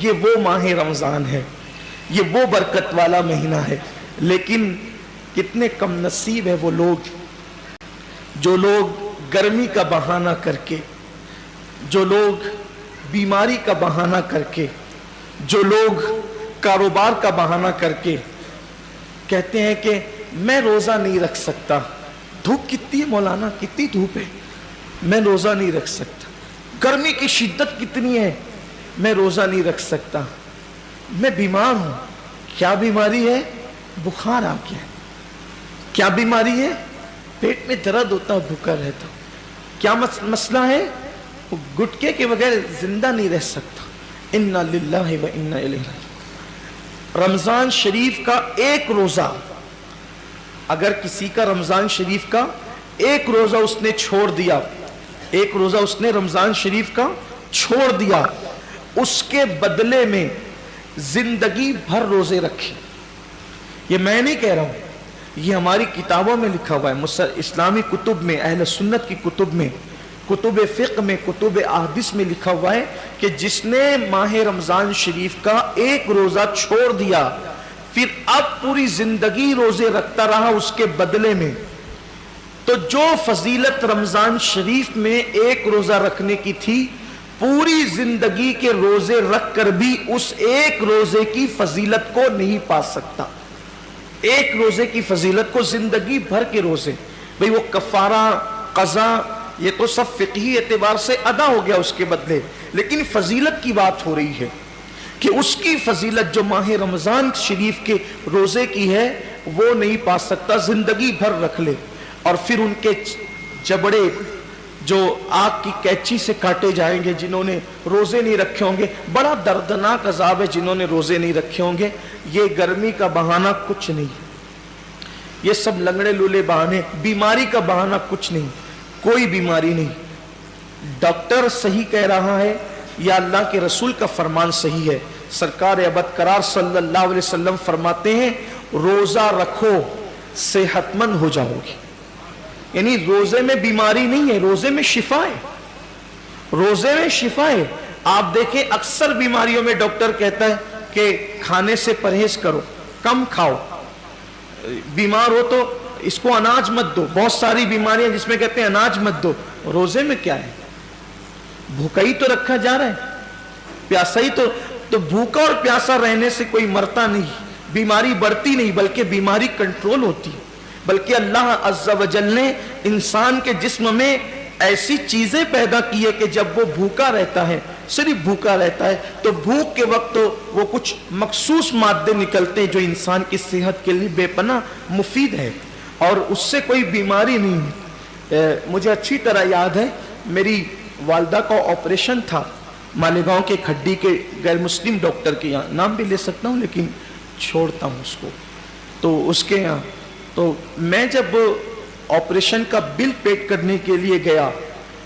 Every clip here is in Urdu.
یہ وہ ماہ رمضان ہے، یہ وہ برکت والا مہینہ ہے، لیکن کتنے کم نصیب ہے وہ لوگ جو لوگ گرمی کا بہانہ کر کے، جو لوگ بیماری کا بہانہ کر کے، جو لوگ کاروبار کا بہانہ کر کے کہتے ہیں کہ میں روزہ نہیں رکھ سکتا، دھوپ کتنی ہے مولانا، کتنی دھوپ ہے، میں روزہ نہیں رکھ سکتا، گرمی کی شدت کتنی ہے، میں روزہ نہیں رکھ سکتا، میں بیمار ہوں۔ کیا بیماری ہے؟ بخار آ گیا۔ کیا بیماری ہے؟ پیٹ میں درد ہوتا، بھوکا رہتا۔ کیا مسئلہ ہے؟ گٹکے کے بغیر زندہ نہیں رہ سکتا۔ انا للہ و انا الیہ راجعون۔ رمضان شریف کا ایک روزہ، اگر کسی کا رمضان شریف کا ایک روزہ اس نے چھوڑ دیا، ایک روزہ اس نے رمضان شریف کا چھوڑ دیا، اس کے بدلے میں زندگی بھر روزے رکھے۔ یہ میں نہیں کہہ رہا ہوں، یہ ہماری کتابوں میں لکھا ہوا ہے، اسلامی کتب میں، اہل سنت کی کتب میں، کتب فقہ میں، کتب احادیث میں لکھا ہوا ہے کہ جس نے ماہ رمضان شریف کا ایک روزہ چھوڑ دیا، پھر اب پوری زندگی روزے رکھتا رہا اس کے بدلے میں، تو جو فضیلت رمضان شریف میں ایک روزہ رکھنے کی تھی، پوری زندگی کے روزے رکھ کر بھی اس ایک روزے کی فضیلت کو نہیں پا سکتا۔ ایک روزے کی فضیلت کو زندگی بھر کے روزے، بھئی وہ کفارہ، قضا، یہ تو سب فقہی اعتبار سے ادا ہو گیا اس کے بدلے، لیکن فضیلت کی بات ہو رہی ہے کہ اس کی فضیلت جو ماہ رمضان شریف کے روزے کی ہے وہ نہیں پا سکتا، زندگی بھر رکھ لے۔ اور پھر ان کے جبڑے جو آگ کی کینچی سے کاٹے جائیں گے جنہوں نے روزے نہیں رکھے ہوں گے، بڑا دردناک عذاب ہے جنہوں نے روزے نہیں رکھے ہوں گے۔ یہ گرمی کا بہانہ کچھ نہیں، یہ سب لنگڑے لولے بہانے، بیماری کا بہانہ کچھ نہیں، کوئی بیماری نہیں۔ ڈاکٹر صحیح کہہ رہا ہے یا اللہ کے رسول کا فرمان صحیح ہے؟ سرکار ابد قرار صلی اللہ علیہ وسلم فرماتے ہیں روزہ رکھو صحت مند ہو جاؤ گی۔ یعنی روزے میں بیماری نہیں ہے، روزے میں شفا ہے، روزے میں شفا ہے۔ آپ دیکھیں اکثر بیماریوں میں ڈاکٹر کہتا ہے کہ کھانے سے پرہیز کرو، کم کھاؤ، بیمار ہو تو اس کو اناج مت دو، بہت ساری بیماریاں جس میں کہتے ہیں اناج مت دو۔ روزے میں کیا ہے؟ بھوکا ہی تو رکھا جا رہا ہے، پیاسا ہی تو بھوکا اور پیاسا رہنے سے کوئی مرتا نہیں، بیماری بڑھتی نہیں بلکہ بیماری کنٹرول ہوتی ہے۔ بلکہ اللہ عز و جل نے انسان کے جسم میں ایسی چیزیں پیدا کی ہے کہ جب وہ بھوکا رہتا ہے، صرف بھوکا رہتا ہے، تو بھوک کے وقت وہ کچھ مخصوص مادے نکلتے ہیں جو انسان کی صحت کے لیے بے پناہ مفید ہے، اور اس سے کوئی بیماری نہیں۔ مجھے اچھی طرح یاد ہے میری والدہ کا آپریشن تھا مالیگاؤں کے کھڈی کے غیر مسلم ڈاکٹر کے یہاں، نام بھی لے سکتا ہوں لیکن چھوڑتا ہوں اس کو، تو اس کے یہاں تو میں جب آپریشن کا بل پیڈ کرنے کے لیے گیا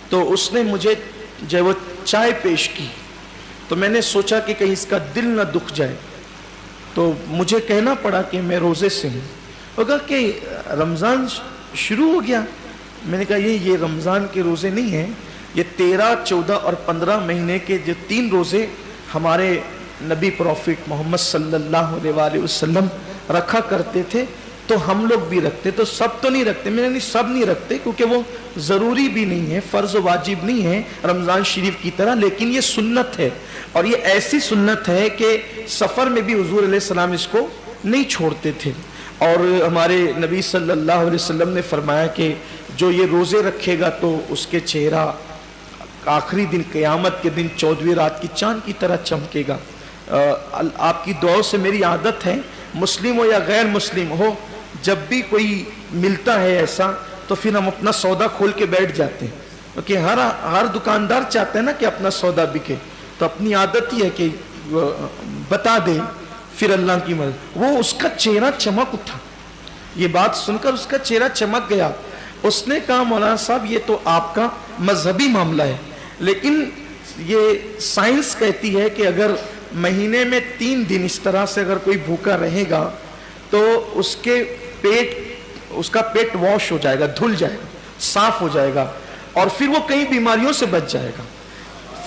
تو اس نے مجھے جب وہ چائے پیش کی تو میں نے سوچا کہ کہیں اس کا دل نہ دکھ جائے، تو مجھے کہنا پڑا کہ میں روزے سے ہوں۔ وہ کہا کہ رمضان شروع ہو گیا۔ میں نے کہا یہ رمضان کے روزے نہیں ہیں، یہ 13، 14 اور 15 مہینے کے جو 3 روزے ہمارے نبی پروفٹ محمد صلی اللہ علیہ وآلہ وسلم رکھا کرتے تھے تو ہم لوگ بھی رکھتے، تو سب تو نہیں رکھتے۔ میں نے سب نہیں رکھتے کیونکہ وہ ضروری بھی نہیں ہے، فرض و واجب نہیں ہے رمضان شریف کی طرح، لیکن یہ سنت ہے، اور یہ ایسی سنت ہے کہ سفر میں بھی حضور علیہ السلام اس کو نہیں چھوڑتے تھے۔ اور ہمارے نبی صلی اللہ علیہ وسلم نے فرمایا کہ جو یہ روزے رکھے گا تو اس کے چہرہ آخری دن قیامت کے دن 14ویں رات کی چاند کی طرح چمکے گا۔ آپ کی دعاؤں سے میری عادت ہے، مسلم ہو یا غیر مسلم ہو، جب بھی کوئی ملتا ہے ایسا تو پھر ہم اپنا سودا کھول کے بیٹھ جاتے ہیں، کیونکہ ہر دکاندار چاہتا ہے نا کہ اپنا سودا بکے، تو اپنی عادت ہی ہے کہ بتا دیں، پھر اللہ کی مدد۔ وہ اس کا چہرہ چمک اٹھا، یہ بات سن کر اس کا چہرہ چمک گیا۔ اس نے کہا مولانا صاحب یہ تو آپ کا مذہبی معاملہ ہے، لیکن یہ سائنس کہتی ہے کہ اگر مہینے میں 3 دن اس طرح سے اگر کوئی بھوکا رہے گا تو اس کا پیٹ واش ہو جائے گا، دھل جائے گا، صاف ہو جائے گا، اور پھر وہ کئی بیماریوں سے بچ جائے گا۔